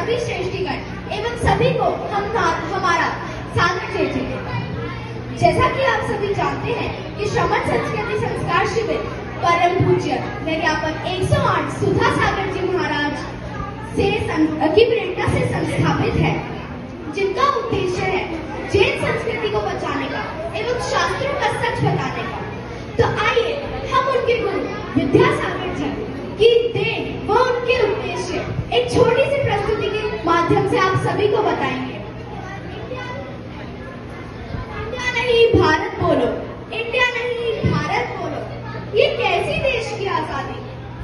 सभी श्रेष्ठीगण एवं सभी को हमारा सादर जय जय। जैसा कि आप सभी जानते हैं कि श्रमण संस्कृति संस्कार शिविर परम पूज्य विज्ञापक 108 सुधा सागर जी महाराज से की प्रेरणा से संस्थापित है, जिनका उद्देश्य है जैन संस्कृति को बचाने का एवं शास्त्रों का सच बताने का। तो आइए हम उनके गुरु विद्यासागर जी की देन व उनके उद्देश्य एक छोटी सी प्रस्तुति के माध्यम से आप सभी को बताएंगे। इंडिया नहीं भारत बोलो, इंडिया नहीं भारत बोलो, ये कैसी देश की आजादी,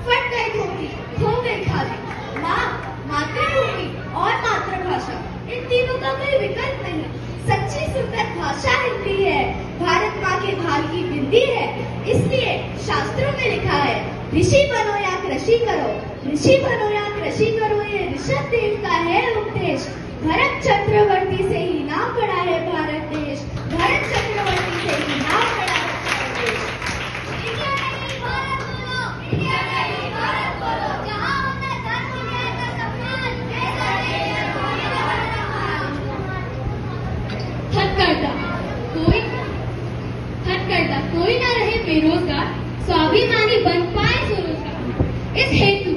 फट गई धोती खो गई खादी, माँ मातृभूमि और मातृभाषा, इन तीनों का कोई विकल्प नहीं। सच्ची सुंदर भाषा हिंदी है, भारत माँ के भाग की बिंदी है। इसलिए शास्त्रों में लिखा है, ऋषि बनो या कृषि करो, ऋषि बनो या कृषि करो, ये ऋषभ देव का है उपदेश। भरत चक्रवर्ती से ही नाम पड़ा है भारत देश, भरत चक्रवर्ती से ही नाम पड़ा है भारत देश। इंडिया नहीं भारत बोलो, इंडिया नहीं भारत बोलो, जहाँ होता धर्म न्याय का सम्मान, ऐसा देश है हमारा महान। हथकरघा कोई न रहे बेरोजगार, स्वाभिमानी बन पाए स्वरोजगार। इस हेतु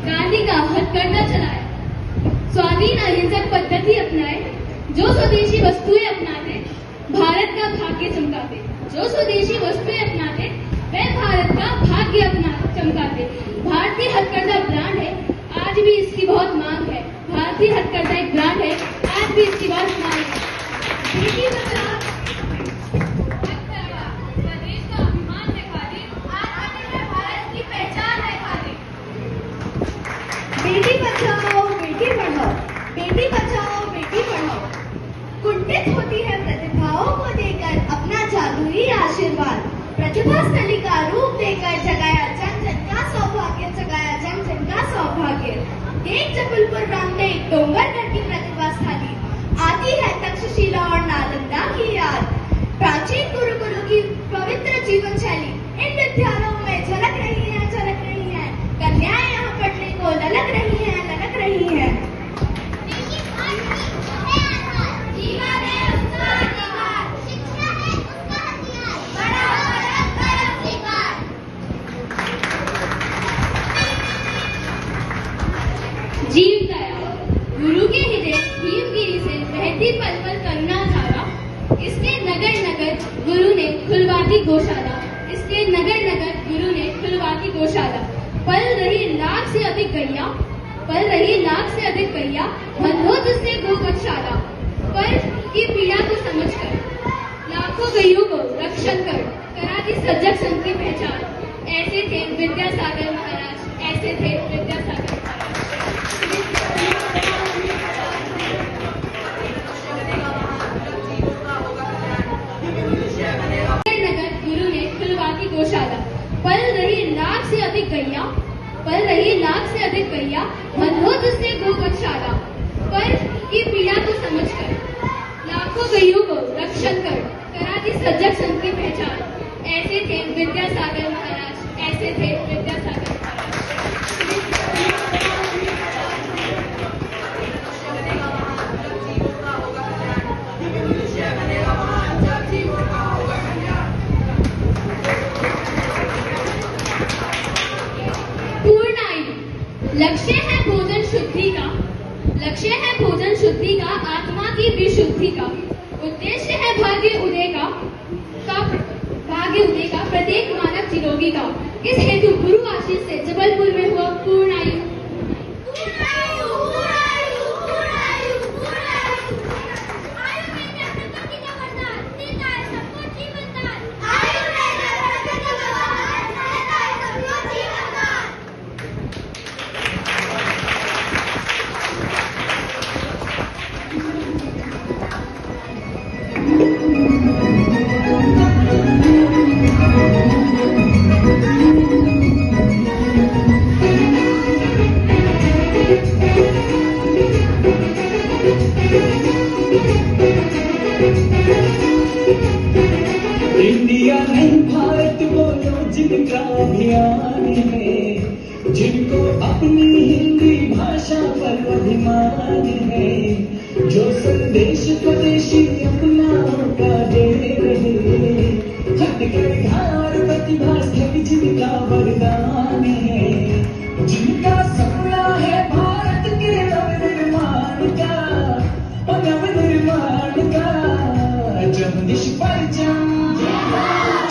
गांधी का हथकरघा चलाया, स्वाधीन अहिंसक पद्धति अपनाए, जो स्वदेशी वस्तुएं अपनाते भारत का भाग्य चमकाते, जो स्वदेशी वस्तुएं अपनाते वे भारत का भाग्य अपना चमकाते। भारतीय हथकरघा ब्रांड है, आज भी इसकी बहुत मांग है। भारतीय हथकरघा एक ब्रांड है, आज भी इसकी बहुत मांग है। बेटी बचाओ प्रदेश का अभिमान है खादी, आत्मनिर्भर भारत की पहचान है खादी। बेटी बचाओ बेटी पढ़ाओ, बेटी बचाओ बेटी पढ़ाओ, कुंठित होती है प्रतिभाओं को देकर अपना जादुई आशीर्वाद। प्रतिभा स्थली का रूप देकर जगाया जन जन का सौभाग्य, जगाया जन जन का सौभाग्य। देख जबलपुर रामने डोंगरगढ़ की प्रतिभा स्थली, आती है तक्षशिला और नालंदा की याद। प्राचीन गुरुकुलों की पवित्र जीवन शैली इन विद्यालयों में झलक रही है, झलक रही है। कन्याएं यहाँ पढ़ने को ललक रही हैं, ललक रही हैं। जीव दया गुरु के हृदय हिमगिरी से बहती पल पल करुणा धारा, इसके नगर नगर गुरु ने खुलवा दी गौशाला, इसके नगर नगर गुरु ने खुलवा दी गौशाला। पल रही लाख से अधिक गैया, पल रही लाख से अधिक गैया, बंधो तुझसे गौशाला। पर की पीड़ा को समझकर लाखों गैयों को रक्षण कर करा दी सजग संत की पहचान। ऐसे थे विद्यासागर महाराज, ऐसे थे विद्यासागर महाराज। गौशाला पल रही लाख से अधिक गैया, पल रही लाख से अधिक गैया, बंधो तुझसे गौशाला। पर की पीड़ा को समझकर लाखों गैयों को रक्षण कर करा दी सजग संत की पहचान। ऐसे थे विद्यासागर महाराज, ऐसे थे विद्यासागर महाराज। लक्ष्य है भोजन शुद्धि का, लक्ष्य है भोजन शुद्धि का, आत्मा की विशुद्धि का। उद्देश्य है भाग्य उदय का भाग्य उदय का, प्रत्येक मानव निरोगी का। इस हेतु गुरु आशीष से जबलपुर में हुआ पूर्णायु। इंडिया नहीं भारत बोलो, जिनका अभियान है, जिनका जिनको अपनी हिंदी भाषा पर अभिमान है, जो संदेश स्वदेशी अपनाओं का दे रहे, हटकर धार प्रतिभा स्थगित जिनका वरदान है, जिनका सपना है भारत के नवनिर्माण का, नवनिर्माण का। जगदीश परचम,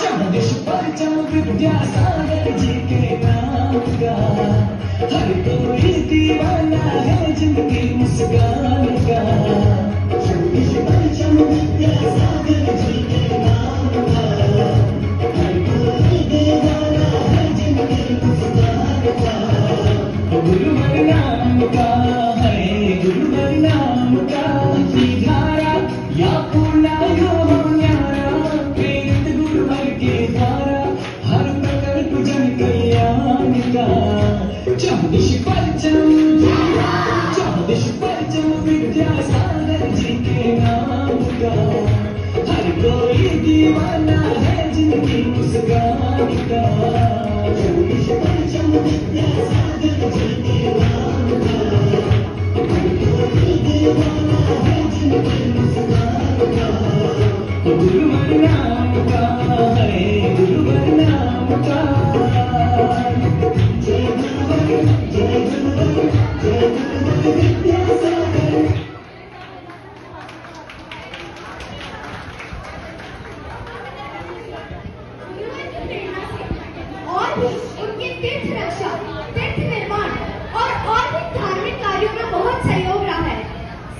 जगदीश परचम विद्यासागर जी के नाम का, हर कोई दीवाना है जिनकी मुस्कान का। जगदीश परचम विद्यासागर जी के नाम का, हर कोई दीवाना है जिनकी मुस्कान का। गुरुवर नाम का है, गुरुवर नाम का ही धारा, या पूर्णा यो न्यारा, प्रेरित गुरुवर के द्वारा, हर प्रकल्प जन कल्याण का। जगदीश परचम, जगदीश परचम विद्यासागर जी के नाम का, हर कोई दीवाना है जिनकी मुस्कान का। जगदीश परचम विद्यासागर जी के नाम का, हर कोई दीवाना है जिनकी मुस्कान का। गुरुवर नाम का है, गुरुवर नाम का। जय गुरुवर, जय गुरुवर, जय गुरुवर विद्यासागर। और भी उनके तीर्थ रक्षा, तीर्थ निर्माण और भी धार्मिक कार्यों में बहुत सहयोग रहा है।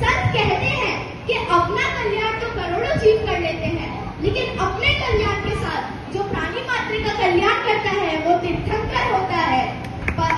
संत कहते हैं कि अपना कल्याण तो करोड़ों जीव कर लेते हैं, लेकिन अपने कल्याण के साथ जो प्राणी मात्र का कल्याण करता है वो तीर्थंकर होता है। पर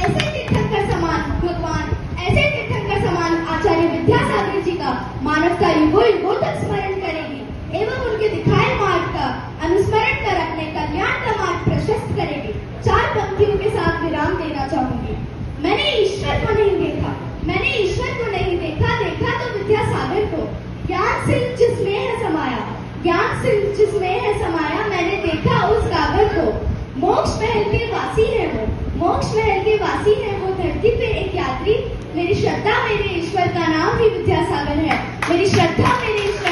ऐसे तीर्थंकर समान भगवान, ऐसे तीर्थंकर समान आचार्य विद्यासागर जी का मानवता युगों युगों तक स्मरण करेगी एवं उनके दिखाए मार्ग का अनुस्मरण कर अपने कल्याण का मार्ग प्रशस्त करेगी। 4 पंक्तियों के साथ विराम देना चाहूंगी। मैंने ईश्वर को नहीं देखा, मैंने ईश्वर को नहीं देखा, देखा तो विद्यासागर को। ज्ञान सिंह जिसमें है समाया, ज्ञान सिंह जिसमें है समाया, मैंने देखा उस गागर को। मोक्ष महल के वासी है वो, मोक्ष महल के वासी है वो, धरती पे एक यात्री। मेरी श्रद्धा मेरे ईश्वर का नाम ही विद्यासागर है, मेरी श्रद्धा मेरे ईश्वर